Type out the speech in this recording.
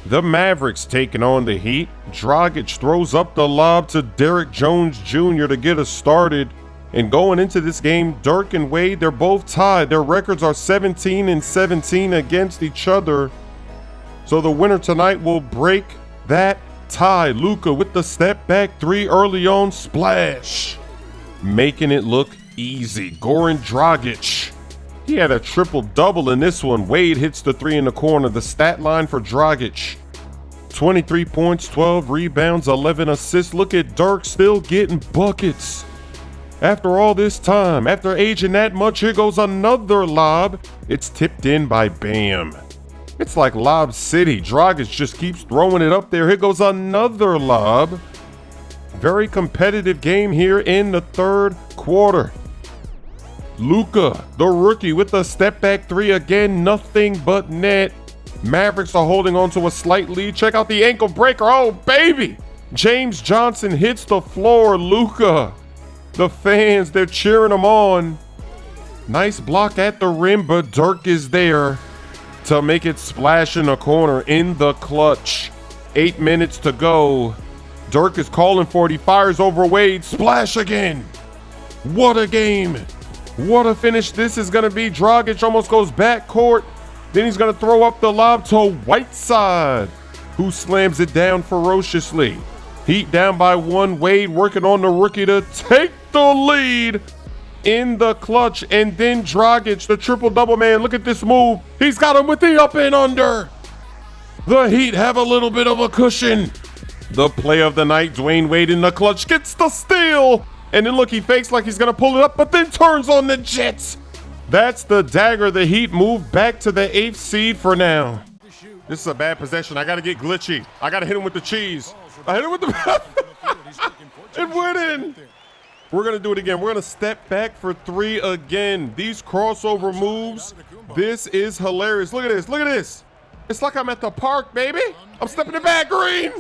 The Mavericks taking on the Heat. Dragic throws up the lob to Derrick Jones Jr. to get us started. And going into this game, Dirk and Wade, they're both tied. Their records are 17-17 against each other. So the winner tonight will break that tie. Luka with the step back three early on, splash. Making it look easy. Goran Dragic. He had a triple-double in this one. Wade hits the three in the corner. The stat line for Dragic: 23 points, 12 rebounds, 11 assists. Look at Dirk still getting buckets. After all this time, after aging that much, here goes another lob. It's tipped in by Bam. It's like Lob City. Dragic just keeps throwing it up there. Here goes another lob. Very competitive game here in the third quarter. Luka, the rookie, with the step back three again, nothing but net. Mavericks are holding on to a slight lead. Check out the ankle breaker. Oh, baby. James Johnson hits the floor. Luka, the fans, they're cheering him on. Nice block at the rim, but Dirk is there to make it splash in the corner in the clutch. 8 minutes to go. Dirk is calling for it. He fires over Wade. Splash again. What a game. What a finish this is going to be. Dragic almost goes back court. Then he's going to throw up the lob to Whiteside, who slams it down ferociously. Heat down by one. Wade working on the rookie to take the lead in the clutch. And then Dragic, the triple-double man. Look at this move. He's got him with the up and under. The Heat have a little bit of a cushion. The play of the night, Dwayne Wade in the clutch gets the steal. And then look, he fakes like he's going to pull it up, but then turns on the Jets. That's the dagger. The Heat move back to the 8th seed for now. This is a bad possession. I got to get glitchy. I got to hit him with the cheese. I hit him with the... It went in. We're going to do it again. We're going to step back for three again. These crossover moves, this is hilarious. Look at this. Look at this. It's like I'm at the park, baby. I'm stepping it back, Green.